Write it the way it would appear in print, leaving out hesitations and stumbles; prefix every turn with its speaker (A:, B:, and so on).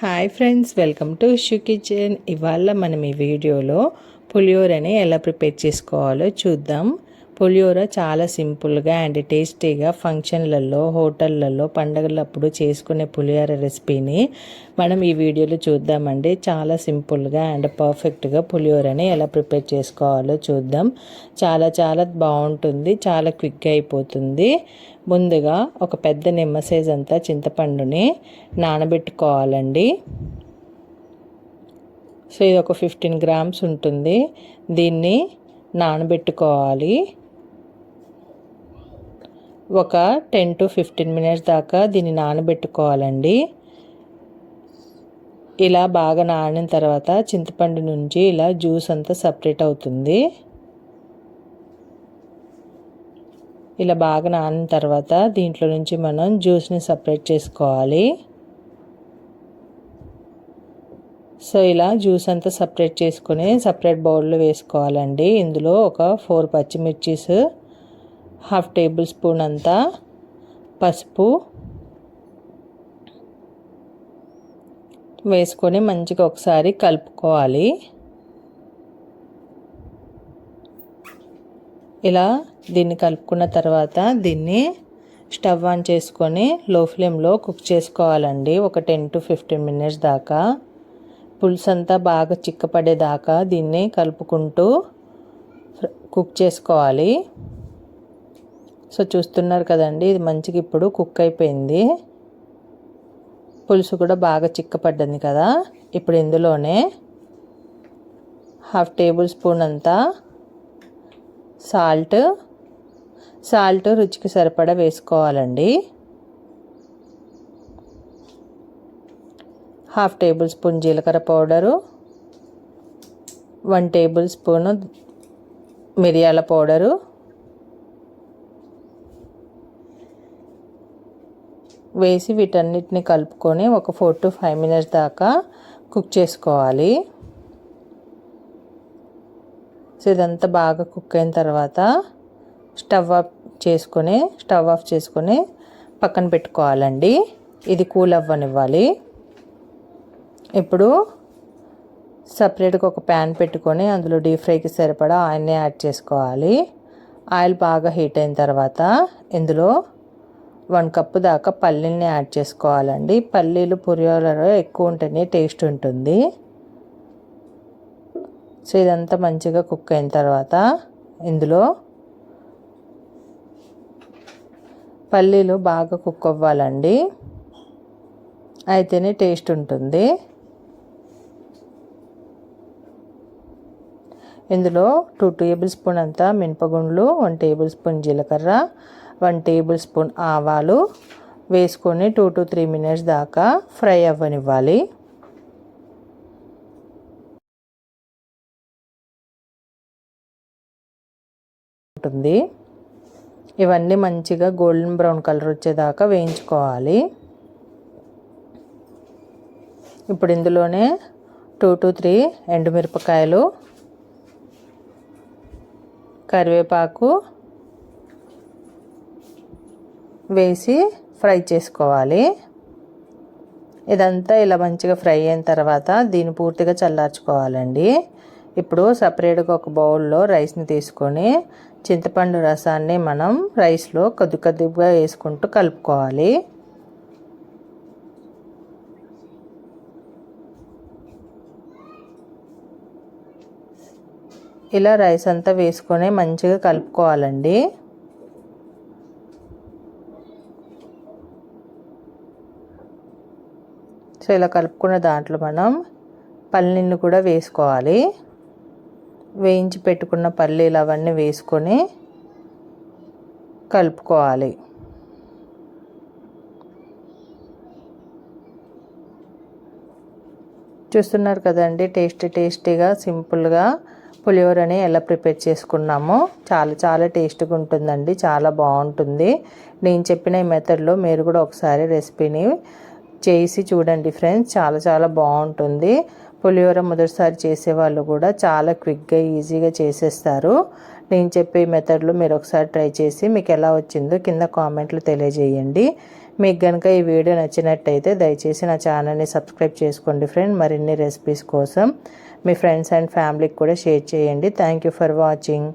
A: Hi friends, welcome to issue kitchen. ఇవాళ మనం ఈ వీడియోలో పులిహోరని ఎలా ప్రిపేర్ చేసుకోవాలో చూద్దాం. పులిహోర చాలా సింపుల్గా అండ్ టేస్టీగా ఫంక్షన్లలో, హోటళ్ళల్లో, పండగలప్పుడు చేసుకునే పులిహోర రెసిపీని మనం ఈ వీడియోలో చూద్దామండి. చాలా సింపుల్గా అండ్ పర్ఫెక్ట్గా పులిహోరని ఎలా ప్రిపేర్ చేసుకోవాలో చూద్దాం. చాలా బాగుంటుంది, చాలా క్విక్గా అయిపోతుంది. ముందుగా ఒక పెద్ద నిమ్మ సైజ్ అంతా చింతపండుని నానబెట్టుకోవాలండి. సో ఇది ఒక 15 గ్రామ్స్ ఉంటుంది. దీన్ని నానబెట్టుకోవాలి. ఒక 10 to 15 మినిట్స్ దాకా దీన్ని నానబెట్టుకోవాలండి. ఇలా బాగా నానిన తర్వాత చింతపండు నుంచి ఇలా జ్యూస్ అంతా సపరేట్ అవుతుంది. ఇలా బాగా నానిన తర్వాత దీంట్లో నుంచి మనం జ్యూస్ని సపరేట్ చేసుకోవాలి. సో ఇలా జ్యూస్ అంతా సపరేట్ చేసుకొని సపరేట్ బౌల్లో వేసుకోవాలండి. ఇందులో ఒక 4 పచ్చిమిర్చీస్, 1/2 టేబుల్ స్పూన్ అంతా పసుపు వేసుకొని మంచిగా ఒకసారి కలుపుకోవాలి. ఇలా దీన్ని కలుపుకున్న తర్వాత దీన్ని స్టవ్ ఆన్ చేసుకొని లో ఫ్లేమ్లో కుక్ చేసుకోవాలండి. ఒక 10 to 15 మినిట్స్ దాకా. పులుసు అంతా బాగా చిక్కపడేదాకా దీన్ని కలుపుకుంటూ కుక్ చేసుకోవాలి. సో చూస్తున్నారు కదండి, ఇది మంచిగా ఇప్పుడు కుక్ అయిపోయింది. పులుసు కూడా బాగా చిక్కపడ్డది కదా. ఇప్పుడు ఇందులోనే 1/2 టేబుల్ స్పూన్ అంతా సాల్ట్ రుచికి సరిపడా వేసుకోవాలండి. 1/2 టేబుల్ స్పూన్ జీలకర్ర పౌడరు, 1 టేబుల్ స్పూను మిరియాల పౌడరు, వేసి వీటన్నిటిని కలుపుకొని ఒక 4 to 5 మినిట్స్ దాకా కుక్ చేసుకోవాలి. సో ఇదంతా బాగా కుక్ అయిన తర్వాత స్టవ్ ఆఫ్ చేసుకొని పక్కన పెట్టుకోవాలండి. ఇది కూల్ అవ్వనివ్వాలి. ఇప్పుడు సపరేట్గా ఒక ప్యాన్ పెట్టుకొని అందులో డీప్ ఫ్రైకి సరిపడా ఆయిల్ని యాడ్ చేసుకోవాలి. ఆయిల్ బాగా హీట్ అయిన తర్వాత ఇందులో 1 కప్పు దాకా పల్లీల్ని యాడ్ చేసుకోవాలండి. పల్లీలు పులిహోరలో ఎక్కువ ఉంటేనే టేస్ట్ ఉంటుంది. సో ఇదంతా మంచిగా కుక్ అయిన తర్వాత ఇందులో పల్లీలు బాగా కుక్ అవ్వాలండి, అయితేనే టేస్ట్ ఉంటుంది. ఇందులో 2 టేబుల్ స్పూన్ అంతా మినపగుండ్లు, 1 టేబుల్ స్పూన్ జీలకర్ర, 1 టేబుల్ స్పూన్ ఆవాలు వేసుకొని 2 to 3 మినిట్స్ దాకా ఫ్రై అవ్వనివ్వాలి. ఉంటుంది. ఇవన్నీ మంచిగా గోల్డెన్ బ్రౌన్ కలర్ వచ్చేదాకా వేయించుకోవాలి. ఇప్పుడు ఇందులోనే 2 to 3 ఎండుమిరపకాయలు, కరివేపాకు వేసి ఫ్రై చేసుకోవాలి. ఇదంతా ఇలా మంచిగా ఫ్రై అయిన తర్వాత దీన్ని పూర్తిగా చల్లార్చుకోవాలండి. ఇప్పుడు సపరేట్గా ఒక బౌల్లో రైస్ని తీసుకొని చింతపండు రసాన్ని మనం రైస్లో కొద్దిగా వేసుకుంటూ కలుపుకోవాలి. ఇలా రైస్ అంతా వేసుకొని మంచిగా కలుపుకోవాలండి. సో ఇలా కలుపుకున్న దాంట్లో మనం పల్లీలను కూడా వేసుకోవాలి. వేయించి పెట్టుకున్న పల్లీలు అవన్నీ వేసుకొని కలుపుకోవాలి. చూస్తున్నారు కదండి, టేస్టీగా సింపుల్గా పులిహోరని ఎలా ప్రిపేర్ చేసుకున్నామో. చాలా టేస్ట్గా ఉంటుందండి, చాలా బాగుంటుంది. నేను చెప్పిన ఈ మెథడ్లో మీరు కూడా ఒకసారి రెసిపీని చేసి చూడండి ఫ్రెండ్స్. చాలా బాగుంటుంది. పులిహోర మొదటిసారి చేసేవాళ్ళు కూడా చాలా క్విక్గా ఈజీగా చేసేస్తారు. నేను చెప్పే మెథడ్లో మీరు ఒకసారి ట్రై చేసి మీకు ఎలా వచ్చిందో కింద కామెంట్లు తెలియజేయండి. మీకు కనుక ఈ వీడియో నచ్చినట్టయితే దయచేసి నా ఛానల్ని సబ్స్క్రైబ్ చేసుకోండి ఫ్రెండ్. మరిన్ని రెసిపీస్ కోసం మీ ఫ్రెండ్స్ అండ్ ఫ్యామిలీకి కూడా షేర్ చేయండి. Thank you for watching.